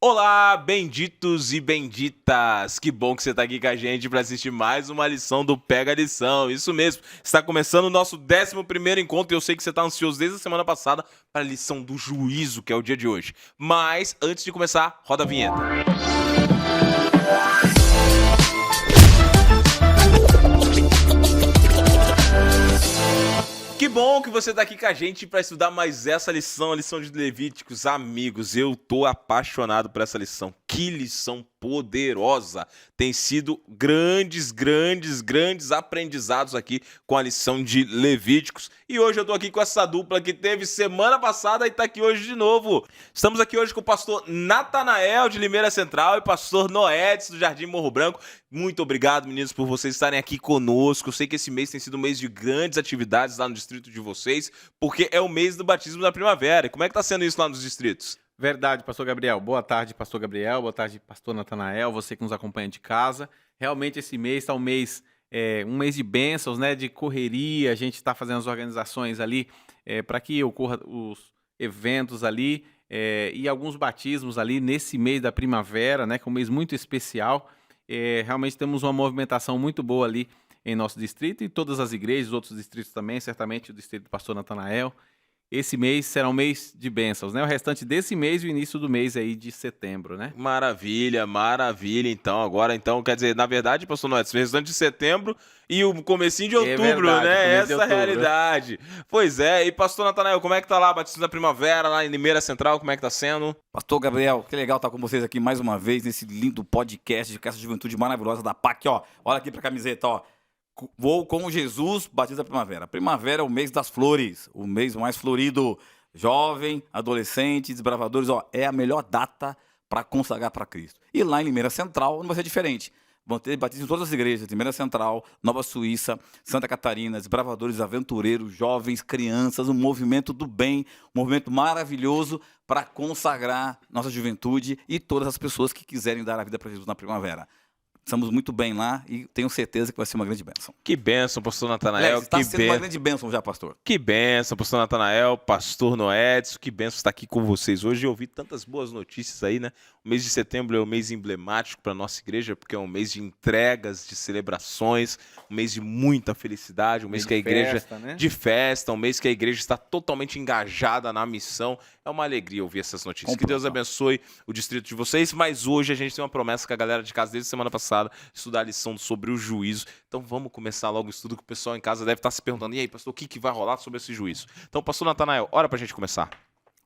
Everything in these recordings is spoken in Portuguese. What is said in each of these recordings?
Olá, benditos e benditas! Que bom que você está aqui com a gente para assistir mais uma lição do Pega a Lição. Isso mesmo, está começando o nosso 11º encontro e eu sei que você está ansioso desde a semana passada para a lição do juízo, que é o dia de hoje. Mas, antes de começar, roda a vinheta. Que bom que você está aqui com a gente para estudar mais essa lição, a lição de Levíticos. Amigos, eu tô apaixonado por essa lição. Que lição poderosa! Tem sido grandes aprendizados aqui com a lição de Levíticos. E hoje eu tô aqui com essa dupla que teve semana passada e tá aqui hoje de novo. Estamos aqui hoje com o pastor Natanael de Limeira Central e pastor Noedes do Jardim Morro Branco. Muito obrigado, meninos, por vocês estarem aqui conosco. Eu sei que esse mês tem sido um mês de grandes atividades lá no distrito de vocês, porque é o mês do batismo da primavera. E como é que tá sendo isso lá nos distritos? Verdade, pastor Gabriel. Boa tarde, pastor Gabriel. Boa tarde, pastor Natanael, você que nos acompanha de casa. Realmente esse mês está um mês de bênçãos, né? De correria. A gente está fazendo as organizações ali para que ocorra os eventos ali e alguns batismos ali nesse mês da primavera, né? Que é um mês muito especial. Realmente temos uma movimentação muito boa ali em nosso distrito e todas as igrejas, outros distritos também, certamente o distrito do pastor Natanael. Esse mês será um mês de bênçãos, né? O restante desse mês e o início do mês aí de setembro, né? Maravilha. Então, quer dizer, na verdade, pastor Noedes, o restante de setembro e o comecinho de outubro, verdade, né? Essa é a outubro. realidade. Pois é, e pastor Natanael, como é que tá lá, Batismo da Primavera, lá em Limeira Central, como é que tá sendo? Pastor Gabriel, que legal estar com vocês aqui mais uma vez nesse lindo podcast de essa juventude maravilhosa da PAC, ó. Olha aqui pra camiseta, ó. Vou com Jesus, Batismo da Primavera. Primavera é o mês das flores, o mês mais florido. Jovem, adolescente, desbravadores, ó, é a melhor data para consagrar para Cristo. E lá em Limeira Central não vai ser diferente. Vão ter batismo em todas as igrejas, Limeira Central, Nova Suíça, Santa Catarina, desbravadores, aventureiros, jovens, crianças, um movimento do bem, um movimento maravilhoso para consagrar nossa juventude e todas as pessoas que quiserem dar a vida para Jesus na primavera. Estamos muito bem lá e tenho certeza que vai ser uma grande bênção. Que bênção, pastor Natanael. Está sendo uma grande bênção já, pastor. Que bênção, pastor Natanael, pastor Noedes, que bênção estar aqui com vocês hoje. Eu ouvi tantas boas notícias aí, né? O mês de setembro é um mês emblemático para a nossa igreja, porque é um mês de entregas, de celebrações, um mês de muita felicidade, um mês que a igreja... festa, né? De festa, um mês que a igreja está totalmente engajada na missão. É uma alegria ouvir essas notícias. Que Deus abençoe o distrito de vocês, mas hoje a gente tem uma promessa com a galera de casa desde semana passada, estudar a lição sobre o juízo. Então vamos começar logo o estudo, que o pessoal em casa deve estar se perguntando, e aí, pastor, o que vai rolar sobre esse juízo? Então, pastor Natanael, hora pra gente começar.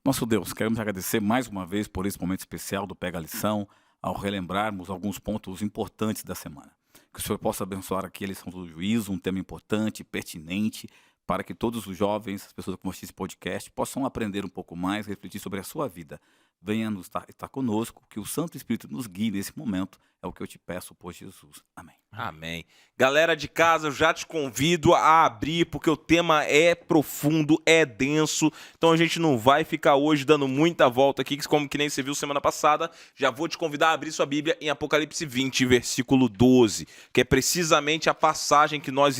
Nosso Deus, queremos agradecer mais uma vez por esse momento especial do Pega a Lição, ao relembrarmos alguns pontos importantes da semana. Que o Senhor possa abençoar aqui a lição do juízo, um tema importante, pertinente, para que todos os jovens, as pessoas que vão assistir esse podcast, possam aprender um pouco mais, refletir sobre a sua vida. Venha estar conosco, que o Santo Espírito nos guie nesse momento, é o que eu te peço por Jesus. Amém. Amém. Galera de casa, eu já te convido a abrir, porque o tema é profundo, é denso, então a gente não vai ficar hoje dando muita volta aqui, como que nem você viu semana passada. Já vou te convidar a abrir sua Bíblia em Apocalipse 20, versículo 12, que é precisamente a passagem que nós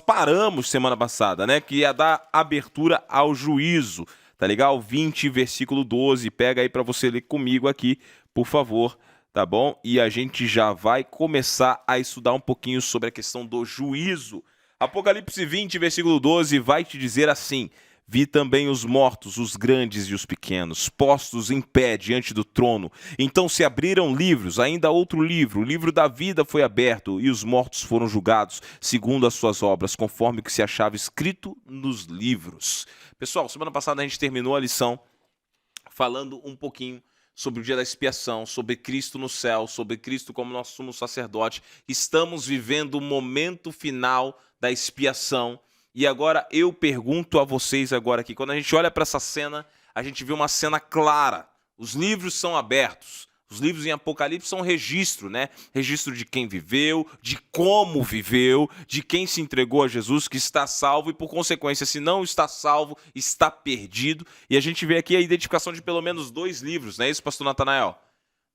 paramos semana passada, né? Que ia dar abertura ao juízo. Tá legal? 20, versículo 12. Pega aí para você ler comigo aqui, por favor, tá bom? E a gente já vai começar a estudar um pouquinho sobre a questão do juízo. Apocalipse 20, versículo 12, vai te dizer assim: vi também os mortos, os grandes e os pequenos, postos em pé diante do trono. Então se abriram livros, ainda outro livro, o livro da vida foi aberto, e os mortos foram julgados, segundo as suas obras, conforme o que se achava escrito nos livros. Pessoal, semana passada a gente terminou a lição falando um pouquinho sobre o dia da expiação, sobre Cristo no céu, sobre Cristo como nosso sumo sacerdote. Estamos vivendo o momento final da expiação. E agora eu pergunto a vocês agora aqui, quando a gente olha para essa cena, a gente vê uma cena clara. Os livros são abertos. Os livros em Apocalipse são registro, né? Registro de quem viveu, de como viveu, de quem se entregou a Jesus, que está salvo e, por consequência, se não está salvo, está perdido. E a gente vê aqui a identificação de pelo menos 2 livros, não é isso, pastor Natanael?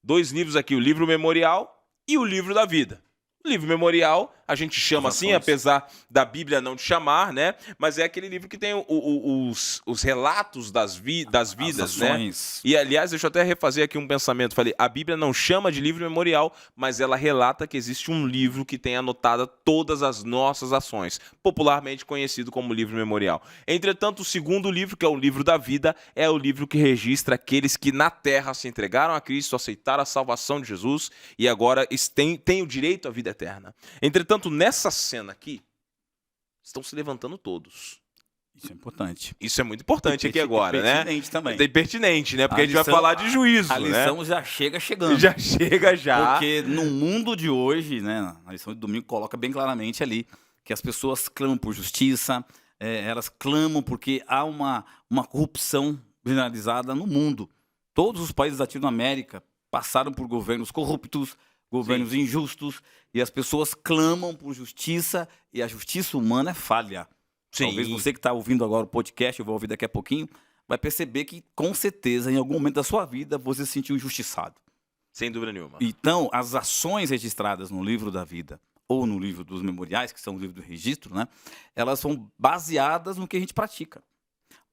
2 livros aqui, o livro memorial e o livro da vida. O livro memorial, A gente chama As assim, ações. apesar da Bíblia não te chamar, né? Mas é aquele livro que tem os relatos das vidas, As né? ações. E, aliás, deixa eu até refazer aqui um pensamento. Falei, a Bíblia não chama de livro memorial, mas ela relata que existe um livro que tem anotada todas as nossas ações, popularmente conhecido como livro memorial. Entretanto, o segundo livro, que é o livro da vida, é o livro que registra aqueles que na terra se entregaram a Cristo, aceitaram a salvação de Jesus e agora têm o direito à vida eterna. Entretanto, nessa cena aqui, estão se levantando todos. Isso é importante. Isso é muito importante aqui agora, né? Pertinente também. É pertinente, né? Porque A a gente vai lição- falar de juízo, A né? lição já chega chegando. Já chega já. Porque no mundo de hoje, né, a lição de domingo coloca bem claramente ali que as pessoas clamam por justiça, elas clamam porque há uma corrupção generalizada no mundo. Todos os países da Latinoamérica passaram por governos corruptos, governos injustos, e as pessoas clamam por justiça, e a justiça humana é falha. Sim. Talvez você que está ouvindo agora o podcast, eu vou ouvir daqui a pouquinho, vai perceber que, com certeza, em algum momento da sua vida, você se sentiu injustiçado. Sem dúvida nenhuma. Então, as ações registradas no livro da vida ou no livro dos memoriais, que são o livro do registro, né, elas são baseadas no que a gente pratica.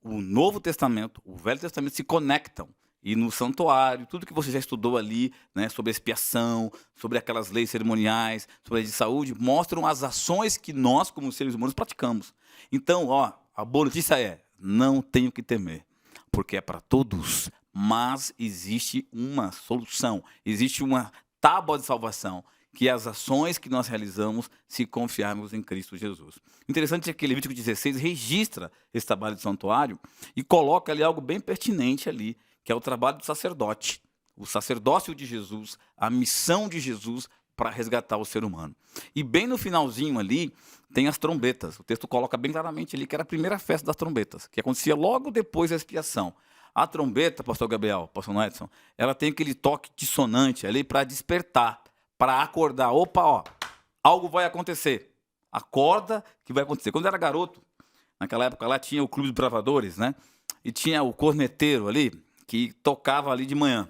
O Novo Testamento, o Velho Testamento se conectam. E no santuário, tudo que você já estudou ali, né, sobre expiação, sobre aquelas leis cerimoniais, sobre a lei de saúde, mostram as ações que nós, como seres humanos, praticamos. Então, a boa notícia é, não tenho que temer, porque é para todos, mas existe uma solução, existe uma tábua de salvação, que é as ações que nós realizamos se confiarmos em Cristo Jesus. Interessante é que Levítico 16 registra esse trabalho de santuário e coloca ali algo bem pertinente ali, que é o trabalho do sacerdote, o sacerdócio de Jesus, a missão de Jesus para resgatar o ser humano. E bem no finalzinho ali, tem as trombetas. O texto coloca bem claramente ali que era a primeira festa das trombetas, que acontecia logo depois da expiação. A trombeta, pastor Gabriel, pastor Edson, ela tem aquele toque dissonante ali para despertar, para acordar. Opa, algo vai acontecer. Acorda que vai acontecer. Quando eu era garoto, naquela época lá tinha o Clube dos Bravadores, né? E tinha o corneteiro ali, que tocava ali de manhã.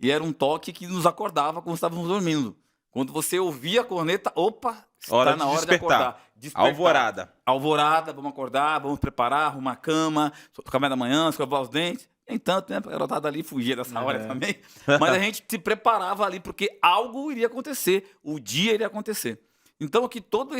E era um toque que nos acordava quando estávamos dormindo. Quando você ouvia a corneta, opa, está na hora de acordar. Despertar. Alvorada. Alvorada, vamos acordar, vamos preparar, arrumar a cama, café da manhã, escovar os dentes. Nem tanto, né? A garotada ali fugia dessa hora também. Mas a gente se preparava ali, porque algo iria acontecer, o dia iria acontecer. Então aqui toda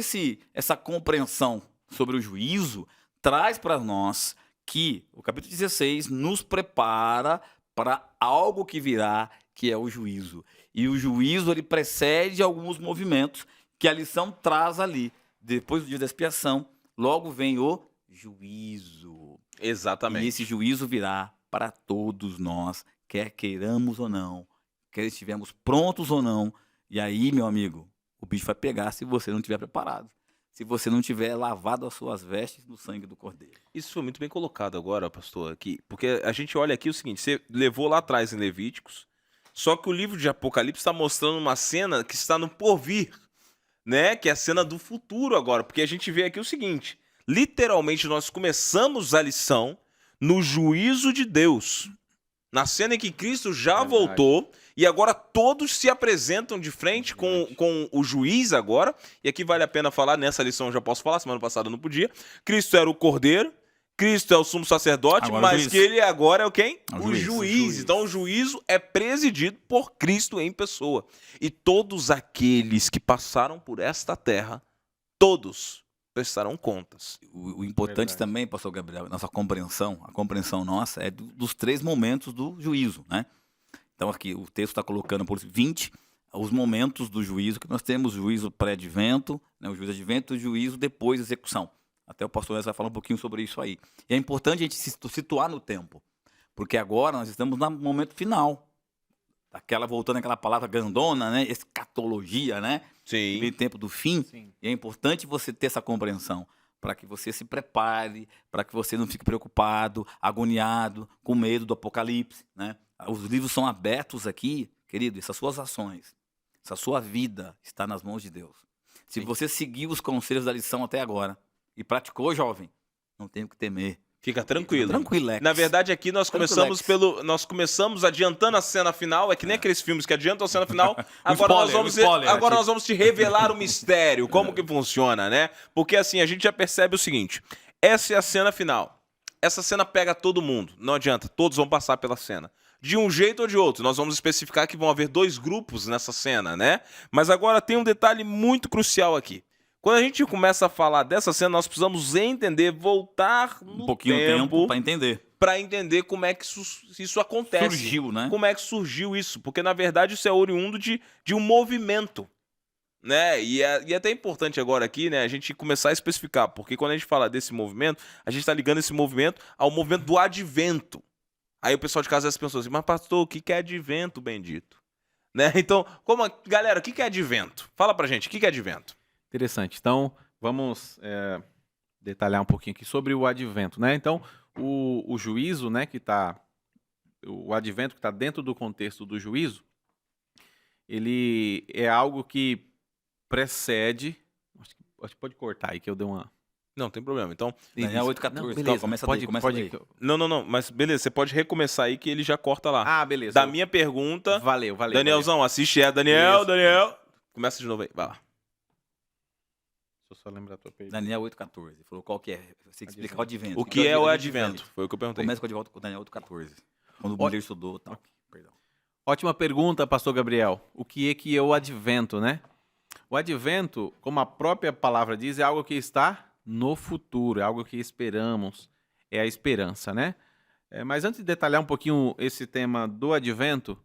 essa compreensão sobre o juízo traz para nós que o capítulo 16 nos prepara para algo que virá, que é o juízo. E o juízo ele precede alguns movimentos que a lição traz ali. Depois do dia da expiação, logo vem o juízo. Exatamente. E esse juízo virá para todos nós, quer queiramos ou não, quer estivermos prontos ou não. E aí, meu amigo, o bicho vai pegar se você não estiver preparado. Se você não tiver lavado as suas vestes no sangue do Cordeiro. Isso foi muito bem colocado agora, pastor, aqui, porque a gente olha aqui o seguinte, você levou lá atrás em Levíticos, só que o livro de Apocalipse está mostrando uma cena que está no porvir, né? Que é a cena do futuro agora, porque a gente vê aqui o seguinte, literalmente nós começamos a lição no juízo de Deus, na cena em que Cristo já voltou, e agora todos se apresentam de frente com o juiz agora, e aqui vale a pena falar, nessa lição eu já posso falar, semana passada eu não podia, Cristo era o Cordeiro, Cristo é o sumo sacerdote, Agora mas juiz. que ele agora é o quem? É O juiz. Então o juízo é presidido por Cristo em pessoa. E todos aqueles que passaram por esta terra, todos prestarão contas. O importante também, pastor Gabriel, nossa compreensão, a compreensão nossa é dos 3 momentos do juízo, né? Então aqui o texto está colocando por 20 os momentos do juízo, que nós temos o juízo pré-advento, né, o juízo advento e o juízo depois da execução. Até o pastor Edson vai falar um pouquinho sobre isso aí. E é importante a gente se situar no tempo, porque agora nós estamos no momento final. Voltando àquela palavra grandona, né? Escatologia, né? Sim. Aquele tempo do fim. Sim. E é importante você ter essa compreensão, para que você se prepare, para que você não fique preocupado, agoniado, com medo do apocalipse, né? Os livros são abertos aqui, querido, essas suas ações, essa sua vida está nas mãos de Deus. Se Sim. você seguir os conselhos da lição até agora e praticou, jovem, não tem o que temer. Fica tranquilo. Tranquilex. Na verdade, aqui nós começamos adiantando a cena final. É que nem aqueles filmes que adiantam a cena final. Agora nós vamos te revelar o mistério, como que funciona, né? Porque assim, a gente já percebe o seguinte: essa é a cena final. Essa cena pega todo mundo. Não adianta, todos vão passar pela cena. De um jeito ou de outro. Nós vamos especificar que vão haver 2 grupos nessa cena, né? Mas agora tem um detalhe muito crucial aqui. Quando a gente começa a falar dessa cena, nós precisamos entender, voltar no um pouquinho de tempo para entender. Para entender como é que isso acontece. Surgiu, né? Como é que surgiu isso? Porque, na verdade, isso é oriundo de um movimento, né? E é até importante agora aqui, né, a gente começar a especificar, porque quando a gente fala desse movimento, a gente está ligando esse movimento ao movimento do advento. Aí o pessoal de casa pensou assim, mas pastor, o que é advento, bendito? Né? Então, galera, o que é advento? Fala pra gente, o que é advento? Interessante. Então, vamos detalhar um pouquinho aqui sobre o advento, né? Então, o juízo, né, o advento que está dentro do contexto do juízo, ele é algo que precede. Acho que pode cortar aí que eu dei uma. Não, tem problema. Então, Daniel 8,14. Beleza, Começa pode. daí. Não, mas beleza, você pode recomeçar aí que ele já corta lá. Ah, beleza. Da minha pergunta. Valeu. Danielzão, assiste Beleza. Daniel. Começa de novo aí, vai lá. Deixa eu só lembrar a tua pergunta. Daniel 8,14. Falou qual que é. Você explica o advento. O que é o advento? Foi o que eu perguntei. Começa com o Daniel 8,14. Quando o Mulher estudou, tal. Perdão. Ótima pergunta, pastor Gabriel. O que é o advento, né? O advento, como a própria palavra diz, é algo que está no futuro, é algo que esperamos, é a esperança, né? Mas antes de detalhar um pouquinho esse tema do advento,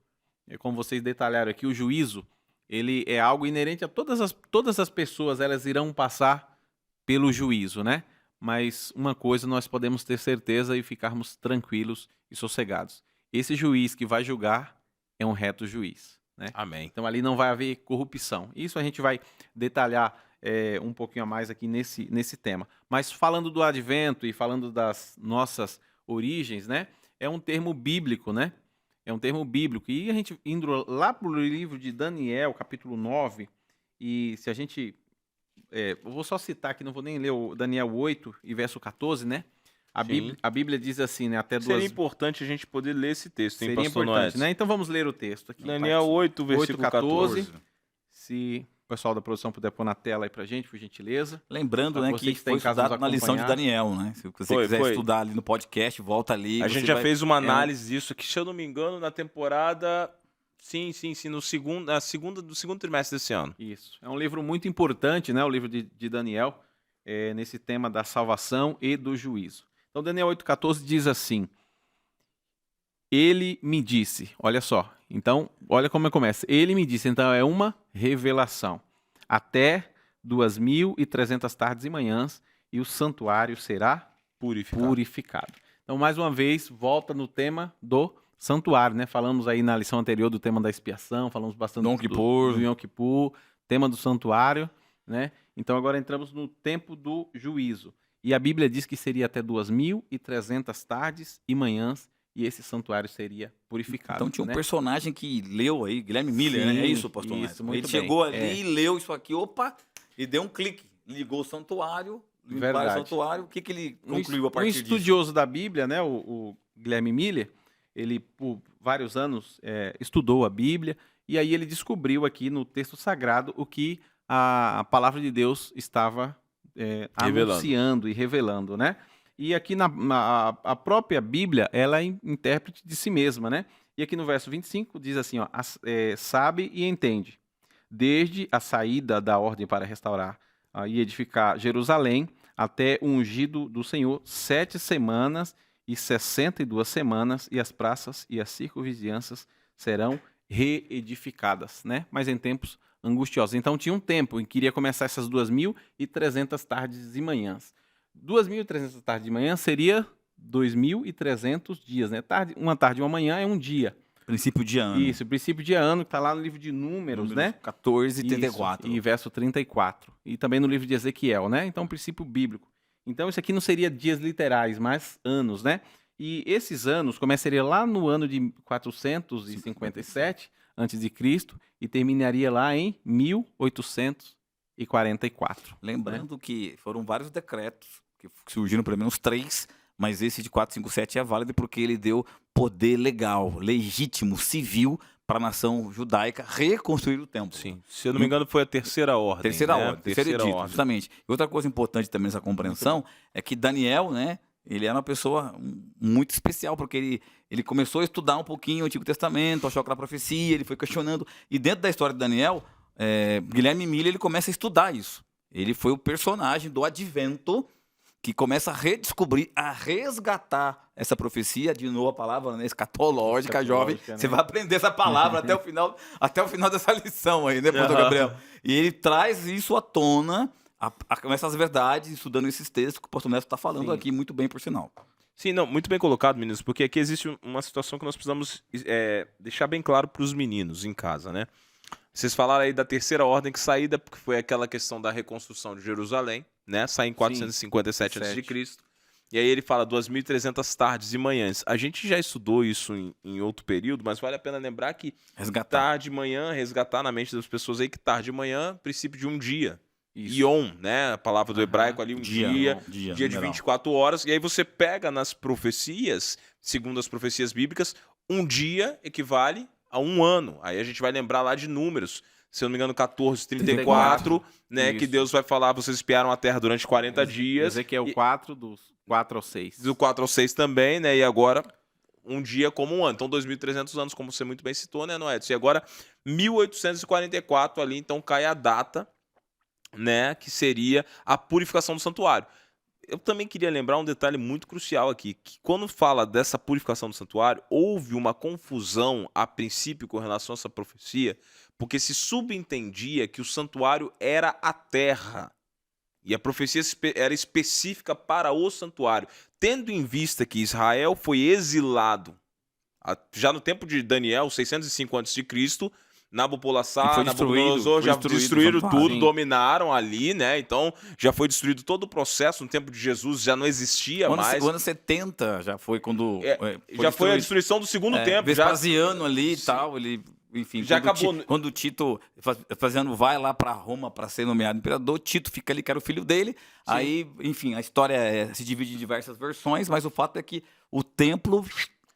como vocês detalharam aqui, o juízo, ele é algo inerente a todas as pessoas, elas irão passar pelo juízo, né? Mas uma coisa nós podemos ter certeza e ficarmos tranquilos e sossegados. Esse juiz que vai julgar é um reto juiz, né? Amém. Então ali não vai haver corrupção. Isso a gente vai detalhar um pouquinho a mais aqui nesse tema. Mas falando do advento e falando das nossas origens, né? É um termo bíblico, né? É um termo bíblico. E a gente indo lá para o livro de Daniel, capítulo 9, e se a gente... eu vou só citar aqui, não vou nem ler o Daniel 8 e verso 14, né? A Bíblia diz assim, né? Até Seria importante a gente poder ler esse texto, hein, Seria pastor importante, Noé? né? Então vamos ler o texto aqui. Daniel 8, versículo 14. Se o pessoal da produção puder pôr na tela aí pra gente, por gentileza. Lembrando, Pra né, você que que tá foi em casa estudado nos na lição de acompanhar. Daniel, né? Se você quiser estudar ali no podcast, volta ali. A você gente já vai- fez uma análise disso aqui, se eu não me engano, na temporada... Sim, no segundo trimestre desse ano. Isso. É um livro muito importante, né? O livro de Daniel, nesse tema da salvação e do juízo. Então, Daniel 8,14 diz assim: Ele me disse, olha só. Então, olha como começa. Ele me disse, então é uma revelação. Até 2.300 tardes e manhãs, e o santuário será purificado. Então, mais uma vez, volta no tema do santuário, né? Falamos aí na lição anterior do tema da expiação, falamos bastante Yom Kippur. do Yom Kippur, tema do santuário, né? Então, agora entramos no tempo do juízo. E a Bíblia diz que seria até 2.300 tardes e manhãs, e esse santuário seria purificado. Então tinha um né? personagem que leu aí, Guilherme Miller, né? É Sim, isso, pastor isso, Neto? muito Ele bem. chegou ali, leu isso aqui, opa, e deu um clique. Ligou o santuário, limpar o santuário. O que ele concluiu a partir Um disso? estudioso da Bíblia, né, o Guilherme Miller, ele por vários anos estudou a Bíblia, e aí ele descobriu aqui no texto sagrado o que a palavra de Deus estava Revelando. anunciando e revelando, né? E aqui a própria Bíblia, ela é intérprete de si mesma, né? E aqui no verso 25 diz assim, ó, sabe e entende, desde a saída da ordem para restaurar e edificar Jerusalém, até o ungido do Senhor, 7 semanas e 62 semanas, e as praças e as circunvizinhanças serão reedificadas, né? Mas em tempos angustiosos. Então tinha um tempo em que iria começar essas 2.300 tardes e manhãs. 2.300 tardes de manhã seria 2.300 dias, né? Uma tarde e uma manhã é um dia. Princípio de ano. Isso, princípio de ano, que está lá no livro de Números, né? 14 e 34. Isso, e verso 34. E também no livro de Ezequiel, né? Então, princípio bíblico. Então, isso aqui não seria dias literais, mas anos, né? E esses anos começaria lá no ano de 457 a.C. e terminaria lá em 1844. Lembrando que foram vários decretos, que surgiram pelo menos 3, mas esse de 457 é válido porque ele deu poder legal, legítimo, civil para a nação judaica reconstruir o templo. Sim. Se eu não me engano, foi a terceira ordem. Terceira né? ordem, terceiro edito, justamente. E outra coisa importante também nessa compreensão é que Daniel, né, ele era uma pessoa muito especial, porque ele começou a estudar um pouquinho o Antigo Testamento, achou aquela profecia, ele foi questionando. E dentro da história de Daniel, Guilherme Miller ele começa a estudar isso. Ele foi o personagem do Advento que começa a redescobrir, a resgatar essa profecia, de novo a palavra, né, escatológica, jovem. Né? Você vai aprender essa palavra até o final dessa lição aí, né, pastor Gabriel? E ele traz isso à tona, essas verdades, estudando esses textos que o pastor Neto está falando aqui, muito bem, por sinal. Sim, não, muito bem colocado, meninos, porque aqui existe uma situação que nós precisamos deixar bem claro para os meninos em casa, né? Vocês falaram aí da terceira ordem que saída, porque foi aquela questão da reconstrução de Jerusalém, né? Sai em 457 a.C. E aí ele fala 2.300 tardes e manhãs. A gente já estudou isso em outro período, mas vale a pena lembrar que tarde e manhã, resgatar na mente das pessoas aí que tarde e manhã, princípio de um dia. Ion, né? A palavra do hebraico ali, um dia de 24 horas. E aí você pega nas profecias, segundo as profecias bíblicas, um dia equivale a um ano. Aí a gente vai lembrar lá de números. Se eu não me engano, 14:34, né? Isso. Que Deus vai falar, vocês espiaram a terra durante 40 dias. Ezequiel 4, dos 4 ao 6. Do 4 ao 6 também, né? E agora, um dia como um ano. Então, 2.300 anos, como você muito bem citou, né, Noedson? E agora, 1844 ali, então cai a data, né? Que seria a purificação do santuário. Eu também queria lembrar um detalhe muito crucial aqui, que quando fala dessa purificação do santuário, houve uma confusão a princípio com relação a essa profecia, porque se subentendia que o santuário era a terra, e a profecia era específica para o santuário, tendo em vista que Israel foi exilado, já no tempo de Daniel, 605 a.C., Nabucodonosor, já destruíram tudo, dominaram ali, né? Então já foi destruído todo o processo. No tempo de Jesus já não existia mais. No ano 70 já foi quando. Já foi a destruição do segundo tempo. Vespasiano ali e tal, ele. Enfim, já acabou. Quando Tito, Vespasiano vai lá para Roma para ser nomeado imperador, Tito fica ali, que era o filho dele. Sim. Aí, enfim, a história se divide em diversas versões, mas o fato é que o templo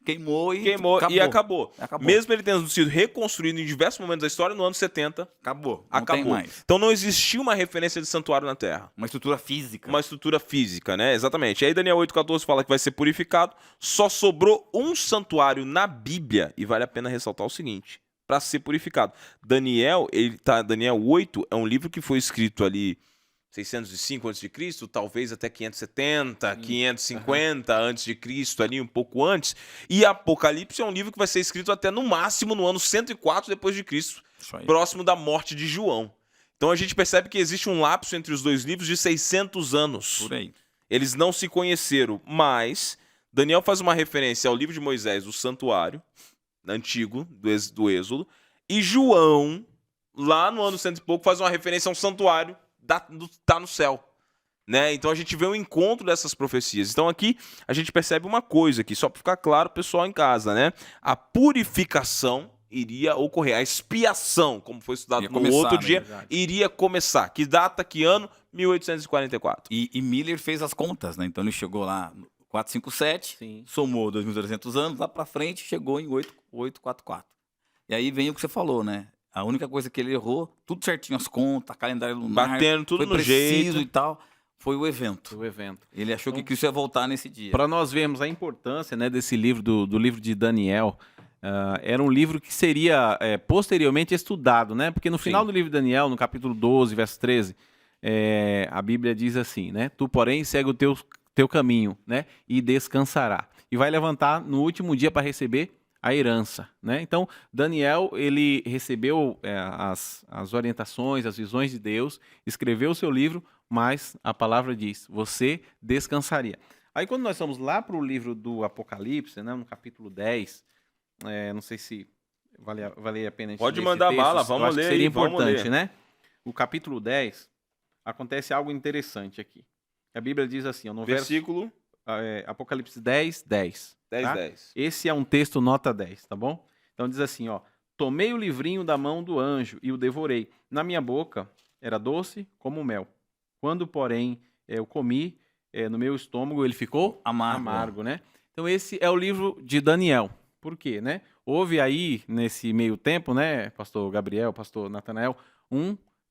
queimou e acabou. Mesmo ele tendo sido reconstruído em diversos momentos da história, no ano 70, acabou. Tem mais. Então não existiu uma referência de santuário na Terra. Uma estrutura física. Uma estrutura física, né? Exatamente. E aí Daniel 8,14 fala que vai ser purificado. Só sobrou um santuário na Bíblia, e vale a pena ressaltar o seguinte, para ser purificado. Daniel 8 é um livro que foi escrito ali 605 a.C., talvez até 570, 550 a.C., ali um pouco antes. E Apocalipse é um livro que vai ser escrito até no máximo no ano 104 depois de Cristo, próximo da morte de João. Então a gente percebe que existe um lapso entre os dois livros de 600 anos. Por aí. Eles não se conheceram, mas Daniel faz uma referência ao livro de Moisés, o santuário antigo do Êxodo, e João, lá no ano 100 e pouco, faz uma referência a um santuário tá no céu, né? Então a gente vê um encontro dessas profecias. Então aqui a gente percebe uma coisa aqui, só para ficar claro, pessoal em casa, né? A purificação iria ocorrer, a expiação, como foi estudado no outro dia, iria começar. Que data, que ano? 1844. E Miller fez as contas, né? Então ele chegou lá 457, somou 2.300 anos, lá para frente chegou em 844. E aí vem o que você falou, né? A única coisa que ele errou, tudo certinho, as contas, calendário lunar, batendo tudo no jeito e tal, foi o evento. Ele achou que Cristo ia voltar nesse dia. Para nós vermos a importância, né, desse livro, do livro de Daniel, era um livro que seria posteriormente estudado, né? Porque no final do livro de Daniel, no capítulo 12, verso 13, a Bíblia diz assim, né? Tu, porém, segue o teu caminho, né? E descansará. E vai levantar no último dia para receber a herança, né? Então, Daniel, ele recebeu as orientações, as visões de Deus, escreveu o seu livro, mas a palavra diz, você descansaria. Aí, quando nós vamos lá para o livro do Apocalipse, né, no capítulo 10, não sei se vale a pena a gente pode ler mandar esse texto, bala, vamos ler. Seria importante, né? O capítulo 10, acontece algo interessante aqui. A Bíblia diz assim, no versículo... Apocalipse 10, 10. 10, tá? 10. Esse é um texto nota 10, tá bom? Então diz assim, ó. Tomei o livrinho da mão do anjo e o devorei. Na minha boca era doce como mel. Quando, porém, eu comi, no meu estômago ele ficou Amargo. né? Então esse é o livro de Daniel. Por quê, né? Houve aí, nesse meio tempo, né, pastor Gabriel, pastor Natanael,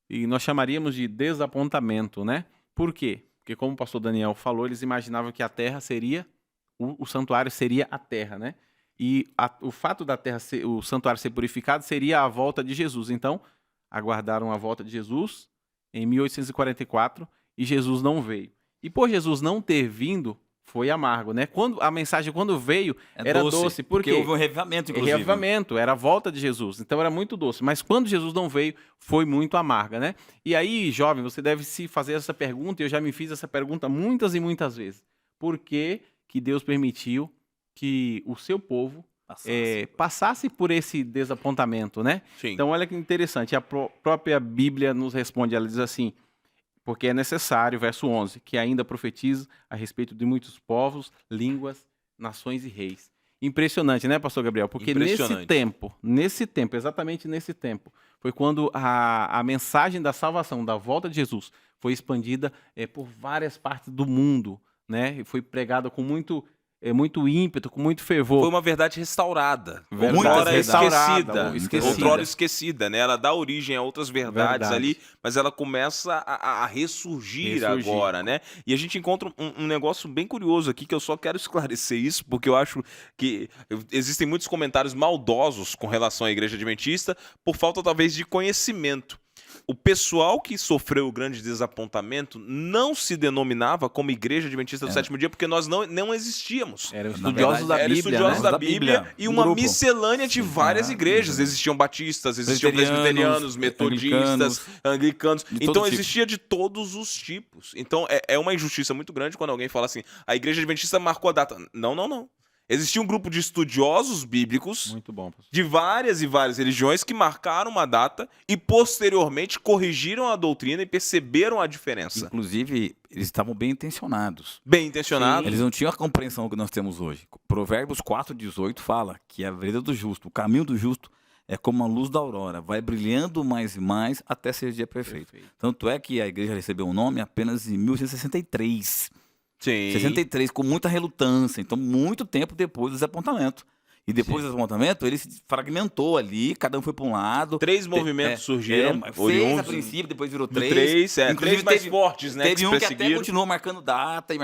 e nós chamaríamos de desapontamento, né? Por quê? Porque como o pastor Daniel falou, eles imaginavam que a terra seria, o santuário seria a terra, né? E o fato da terra o santuário ser purificado seria a volta de Jesus. Então, aguardaram a volta de Jesus em 1844 e Jesus não veio. E por Jesus não ter vindo, foi amargo, né? A mensagem, quando veio, era doce. Por quê? Porque houve um revivamento, inclusive. Revivamento, era a volta de Jesus. Então era muito doce. Mas quando Jesus não veio, foi muito amarga, né? E aí, jovem, você deve se fazer essa pergunta, e eu já me fiz essa pergunta muitas e muitas vezes. Por que que Deus permitiu que o seu povo passasse por esse desapontamento, né? Sim. Então, olha que interessante. A própria Bíblia nos responde, ela diz assim: porque é necessário, verso 11, que ainda profetiza a respeito de muitos povos, línguas, nações e reis. Impressionante, né, pastor Gabriel? Porque nesse tempo, exatamente nesse tempo, foi quando a mensagem da salvação, da volta de Jesus, foi expandida por várias partes do mundo, né? E foi pregada com muito ímpeto, com muito fervor. Foi uma verdade restaurada. Outrora esquecida. Outrora esquecida, né? Ela dá origem a outras verdades ali, mas ela começa a ressurgir agora, né? E a gente encontra um negócio bem curioso aqui, que eu só quero esclarecer isso, porque eu acho que existem muitos comentários maldosos com relação à Igreja Adventista, por falta talvez de conhecimento. O pessoal que sofreu o grande desapontamento não se denominava como Igreja Adventista do Sétimo Dia, porque nós não existíamos. Eram estudiosos da Bíblia, estudiosos da Bíblia e uma miscelânea de várias igrejas. Existiam batistas, existiam presbiterianos, metodistas, anglicanos. Então existia de todos os tipos. Então é uma injustiça muito grande quando alguém fala assim, a Igreja Adventista marcou a data. Não. Existia um grupo de estudiosos bíblicos muito bom, de várias e várias religiões que marcaram uma data e posteriormente corrigiram a doutrina e perceberam a diferença. Inclusive, eles estavam bem intencionados. Bem intencionados. Eles não tinham a compreensão que nós temos hoje. Provérbios 4:18 fala que a vereda do justo, o caminho do justo é como a luz da aurora, vai brilhando mais e mais até ser dia perfeito. Tanto é que a igreja recebeu o nome apenas em 1863. Sim. 63, com muita relutância. Então, muito tempo depois do desapontamento. E depois do desapontamento, ele se fragmentou ali, cada um foi para um lado. 3 movimentos surgiram. 6 a princípio, depois virou 3. 3 mais fortes, né? Teve um que até continuou marcando data.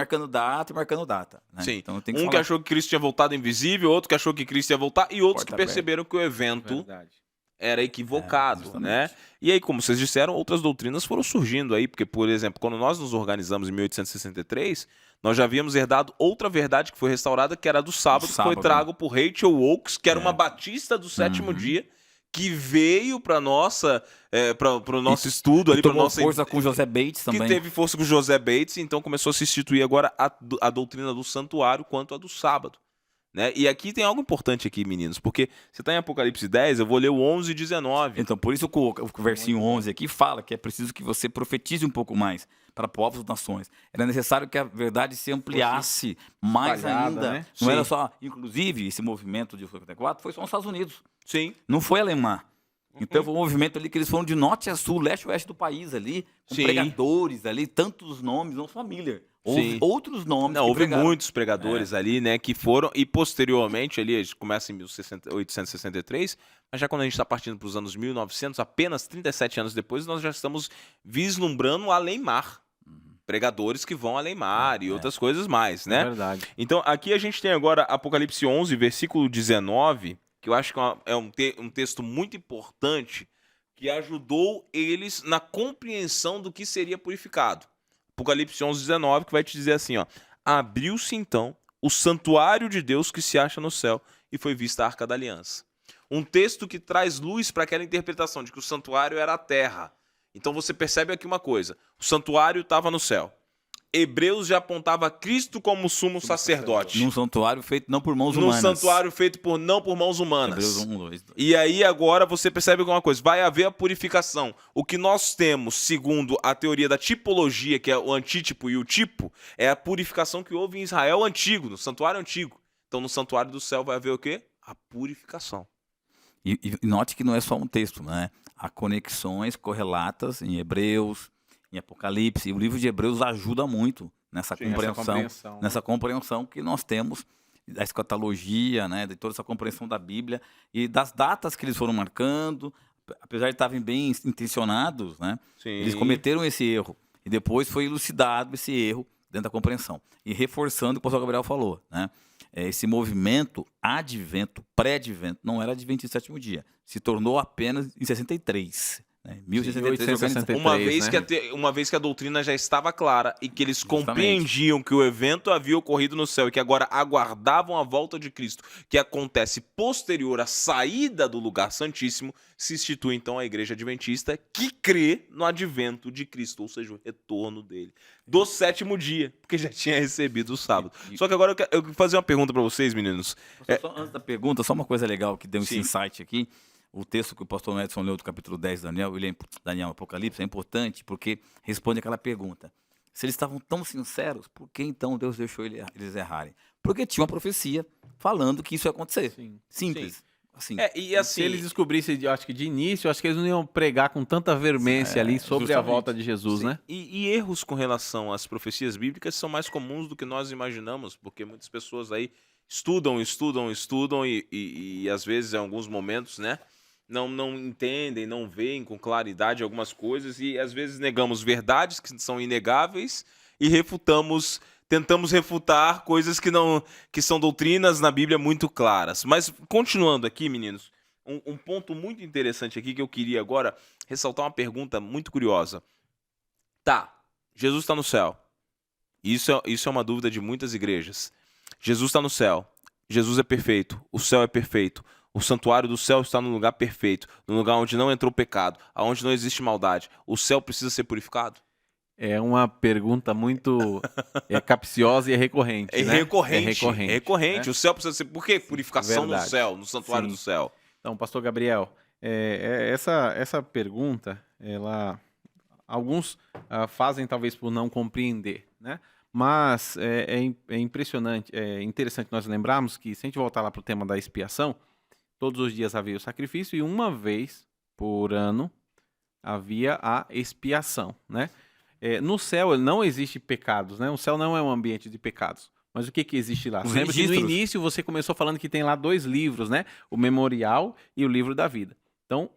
Né? Sim. Então, que achou que Cristo tinha voltado invisível, outro que achou que Cristo ia voltar, e outros que perceberam que o evento era equivocado, né? E aí, como vocês disseram, outras doutrinas foram surgindo aí, porque, por exemplo, quando nós nos organizamos em 1863, nós já havíamos herdado outra verdade que foi restaurada, que era do sábado, que foi trago por Rachel Oakes, que era uma batista do sétimo dia, que veio para nossa para o nosso estudo ali, para nossa força com José Bates também. Que teve força com José Bates, então começou a se instituir agora a doutrina do santuário quanto a do sábado. Né? E aqui tem algo importante aqui, meninos, porque você está em Apocalipse 10, eu vou ler o 11 e 19. Então, por isso o versinho 11 aqui fala que é preciso que você profetize um pouco mais para povos e nações. Era necessário que a verdade se ampliasse mais ainda. Né? Não era só, inclusive, esse movimento de 54 foi só nos Estados Unidos. Sim. Não foi Alemã. Então foi um movimento ali que eles foram de norte a sul, leste a oeste do país ali, com pregadores ali, tantos nomes, não família. Houve outros nomes. Não, houve muitos pregadores ali, né, que foram, e posteriormente, ali, a gente começa em 1863, mas já quando a gente está partindo para os anos 1900, apenas 37 anos depois, nós já estamos vislumbrando além-mar. Pregadores que vão além-mar e outras coisas mais, né? É verdade. Então, aqui a gente tem agora Apocalipse 11, versículo 19, que eu acho que é um texto muito importante, que ajudou eles na compreensão do que seria purificado. Apocalipse 11, 19, que vai te dizer assim, ó: abriu-se então o santuário de Deus que se acha no céu e foi vista a Arca da Aliança. Um texto que traz luz para aquela interpretação de que o santuário era a terra. Então você percebe aqui uma coisa, o santuário estava no céu. Hebreus já apontava Cristo como sumo sacerdote. Num santuário feito não por mãos humanas. Num santuário feito não por mãos humanas. Hebreus 1, 2. E aí agora você percebe alguma coisa, vai haver a purificação. O que nós temos, segundo a teoria da tipologia, que é o antítipo e o tipo, é a purificação que houve em Israel antigo, no santuário antigo. Então no santuário do céu vai haver o quê? A purificação. E note que não é só um texto, né? Há conexões correlatas em Hebreus, em Apocalipse, e o livro de Hebreus ajuda muito nessa Sim, essa compreensão, né? nessa compreensão que nós temos da escatologia, né, de toda essa compreensão da Bíblia e das datas que eles foram marcando, apesar de estarem bem intencionados, né, Sim. eles cometeram esse erro e depois foi elucidado esse erro dentro da compreensão. E reforçando o que o pastor Gabriel falou, né, esse movimento advento, pré-advento, não era adventista do sétimo dia, se tornou apenas em 63. 1863, Uma vez que a doutrina já estava clara e que eles Justamente. compreendiam que o evento havia ocorrido no céu e que agora aguardavam a volta de Cristo, que acontece posterior à saída do lugar santíssimo, se institui então a igreja adventista que crê no advento de Cristo, ou seja, o retorno dele, do sétimo dia, porque já tinha recebido o sábado. Só que agora eu quero fazer uma pergunta para vocês, meninos. Só antes da pergunta, só uma coisa legal que deu esse Sim. insight aqui. O texto que o pastor Edson leu do capítulo 10 de Daniel Apocalipse é importante porque responde aquela pergunta. Se eles estavam tão sinceros, por que então Deus deixou eles errarem? Porque tinha uma profecia falando que isso ia acontecer. Sim. Simples. Assim, E assim, Se eles descobrissem, eu acho que de início, eu acho que eles não iam pregar com tanta veemência ali sobre a justamente. volta de Jesus, né? E erros com relação às profecias bíblicas são mais comuns do que nós imaginamos, porque muitas pessoas aí estudam e às vezes, em alguns momentos, né, não entendem, não veem com claridade algumas coisas e às vezes negamos verdades que são inegáveis e tentamos refutar coisas que são doutrinas na Bíblia muito claras. Mas continuando aqui, meninos, um ponto muito interessante aqui que eu queria agora ressaltar uma pergunta muito curiosa. Tá, Jesus está no céu. Isso é uma dúvida de muitas igrejas. Jesus está no céu. Jesus é perfeito. O céu é perfeito. O santuário do céu está no lugar perfeito, no lugar onde não entrou pecado, onde não existe maldade. O céu precisa ser purificado? É uma pergunta muito capciosa e recorrente, né? Recorrente. né? O céu precisa ser... Por que purificação no Verdade. céu, no santuário Sim. do céu? Então, pastor Gabriel, essa pergunta, alguns fazem talvez por não compreender, né? Mas é impressionante, é interessante nós lembrarmos que, se a gente voltar lá para o tema da expiação, todos os dias havia o sacrifício e uma vez por ano havia a expiação, né? No céu não existe pecados, né? O céu não é um ambiente de pecados. Mas o que existe lá? Os Lembra que no registros. início você começou falando que tem lá 2 livros, né? O memorial e o livro da vida. Então,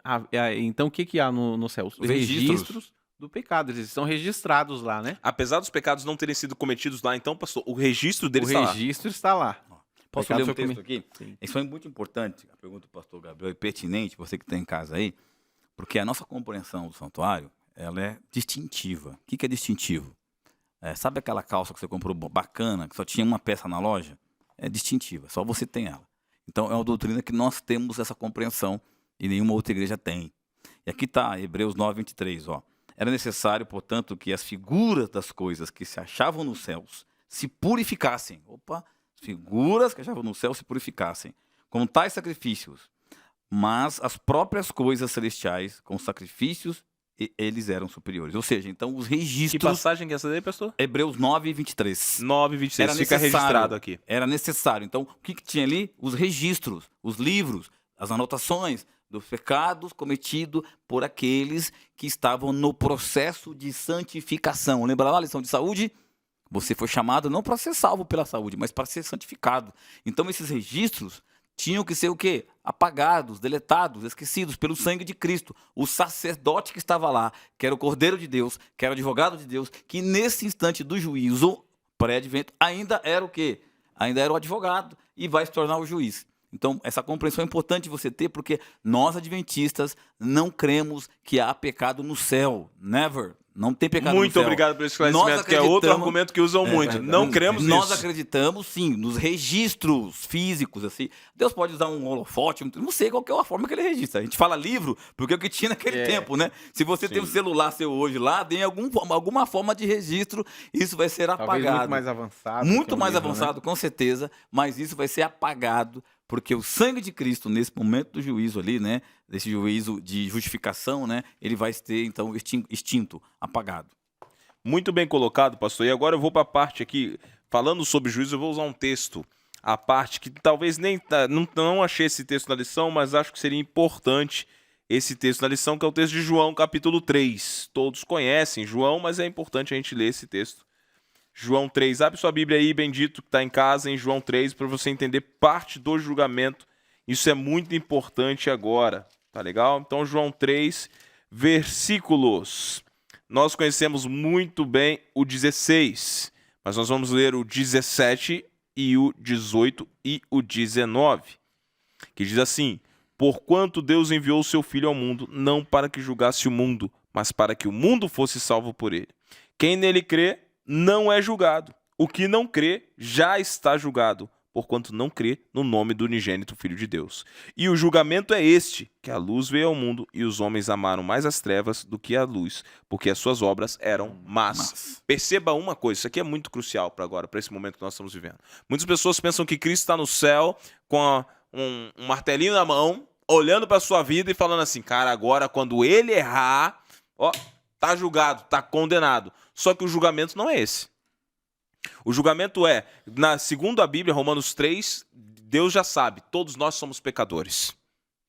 o que há no céu? Os registros do pecado. Eles estão registrados lá, né? Apesar dos pecados não terem sido cometidos lá, então, pastor, o registro deles O está lá. registro está lá. Posso Pecado ler um foi texto comido. aqui? Sim. Isso é muito importante, a pergunta do pastor Gabriel, é pertinente, você que está em casa aí, porque a nossa compreensão do santuário, ela é distintiva. O que é distintivo? Sabe aquela calça que você comprou bacana, que só tinha uma peça na loja? É distintiva, só você tem ela. Então é uma doutrina que nós temos essa compreensão e nenhuma outra igreja tem. E aqui está, Hebreus 9, 23, ó. Era necessário, portanto, que as figuras das coisas que se achavam nos céus se purificassem. Opa! Figuras que achavam no céu se purificassem com tais sacrifícios, mas as próprias coisas celestiais, com sacrifícios, eles eram superiores. Ou seja, então os Que registros... passagem que é essa daí, pastor? Hebreus 9, 23. 9, 26. Era Fica necessário. registrado aqui. Era necessário. Então, o que tinha ali? Os registros, os livros, as anotações dos pecados cometidos por aqueles que estavam no processo de santificação. Lembra lá a lição de saúde? Você foi chamado não para ser salvo pela saúde, mas para ser santificado. Então, esses registros tinham que ser o quê? Apagados, deletados, esquecidos pelo sangue de Cristo. O sacerdote que estava lá, que era o Cordeiro de Deus, que era o advogado de Deus, que nesse instante do juízo, pré-advento, ainda era o quê? Ainda era o advogado e vai se tornar o juiz. Então, essa compreensão é importante você ter, porque nós, adventistas, não cremos que há pecado no céu. Never. Não tem pecado no Muito céu. obrigado pelo esclarecimento, que é outro argumento que usam muito. Não cremos nisso. Nós acreditamos, sim, nos registros físicos, assim. Deus pode usar um holofote, não sei qual que é a forma que ele registra. A gente fala livro, porque é o que tinha naquele tempo, né? Se você tem um celular seu hoje lá, tem alguma forma de registro, isso vai ser Talvez apagado. muito mais avançado. Muito que um mais livro, avançado, com certeza, mas isso vai ser apagado, porque o sangue de Cristo, nesse momento do juízo ali, né, desse juízo de justificação, né, ele vai ser, então, extinto, apagado. Muito bem colocado, pastor. E agora eu vou para a parte aqui, falando sobre juízo, eu vou usar um texto, a parte que talvez nem... Não achei esse texto na lição, mas acho que seria importante esse texto na lição, que é o texto de João, capítulo 3. Todos conhecem João, mas é importante a gente ler esse texto. João 3. Abre sua Bíblia aí, bendito, que está em casa, em João 3, para você entender parte do julgamento. Isso é muito importante agora, tá legal? Então, João 3, versículos. Nós conhecemos muito bem o 16, mas nós vamos ler o 17 e o 18 e o 19, que diz assim: porquanto Deus enviou o seu Filho ao mundo, não para que julgasse o mundo, mas para que o mundo fosse salvo por ele. Quem nele crê não é julgado. O que não crê já está julgado, porquanto não crê no nome do unigênito Filho de Deus. E o julgamento é este, que a luz veio ao mundo, e os homens amaram mais as trevas do que a luz, porque as suas obras eram más. Perceba uma coisa, isso aqui é muito crucial para agora, para esse momento que nós estamos vivendo. Muitas pessoas pensam que Cristo está no céu com um martelinho na mão, olhando para a sua vida e falando assim, cara, agora quando ele errar, ó, tá julgado, tá condenado. Só que o julgamento não é esse. O julgamento é, segundo a Bíblia, Romanos 3, Deus já sabe, todos nós somos pecadores.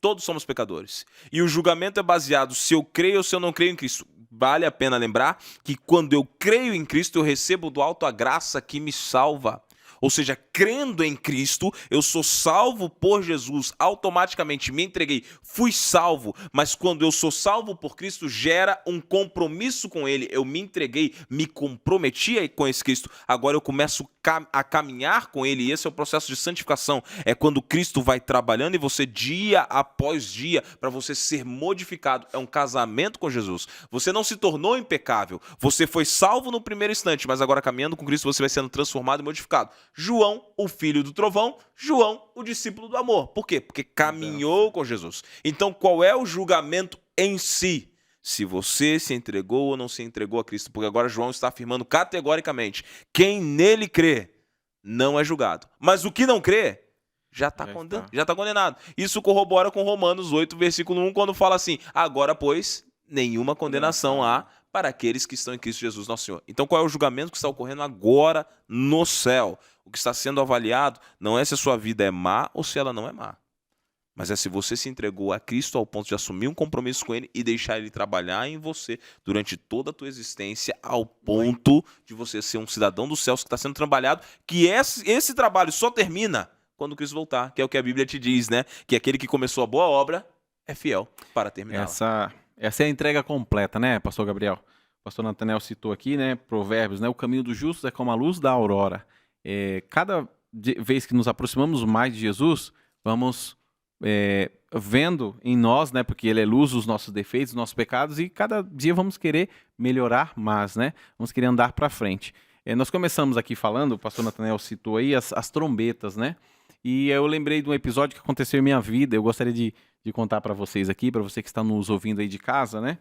Todos somos pecadores. E o julgamento é baseado se eu creio ou se eu não creio em Cristo. Vale a pena lembrar que quando eu creio em Cristo, eu recebo do alto a graça que me salva. Ou seja, crendo em Cristo, eu sou salvo por Jesus, automaticamente me entreguei, fui salvo, mas quando eu sou salvo por Cristo, gera um compromisso com Ele, eu me entreguei, me comprometi com esse Cristo, agora eu começo a caminhar com Ele, e esse é o processo de santificação, é quando Cristo vai trabalhando em você dia após dia, para você ser modificado, é um casamento com Jesus, você não se tornou impecável, você foi salvo no primeiro instante, mas agora caminhando com Cristo, você vai sendo transformado e modificado. João, o filho do trovão, João, o discípulo do amor. Por quê? Porque caminhou com Jesus. Então, qual é o julgamento em si? Se você se entregou ou não se entregou a Cristo. Porque agora João está afirmando categoricamente, quem nele crê não é julgado. Mas o que não crê, já está condenado. Isso corrobora com Romanos 8, versículo 1, quando fala assim, agora, pois, nenhuma condenação há para aqueles que estão em Cristo Jesus, nosso Senhor. Então, qual é o julgamento que está ocorrendo agora no céu? O que está sendo avaliado não é se a sua vida é má ou se ela não é má. Mas é se você se entregou a Cristo ao ponto de assumir um compromisso com Ele e deixar Ele trabalhar em você durante toda a tua existência, ao ponto de você ser um cidadão dos céus que está sendo trabalhado, que esse trabalho só termina quando Cristo voltar, que é o que a Bíblia te diz, né? Que aquele que começou a boa obra é fiel para terminar. Essa é a entrega completa, né, pastor Gabriel? O pastor Nathanael citou aqui, né, Provérbios, né, o caminho dos justos é como a luz da aurora. Cada vez que nos aproximamos mais de Jesus, vamos vendo em nós, né, porque Ele é luz, os nossos defeitos, os nossos pecados, e cada dia vamos querer melhorar mais, né? Vamos querer andar para frente. Nós começamos aqui falando, o pastor Nathanael citou aí as trombetas, né? E eu lembrei de um episódio que aconteceu em minha vida, eu gostaria de contar para vocês aqui, para você que está nos ouvindo aí de casa, né?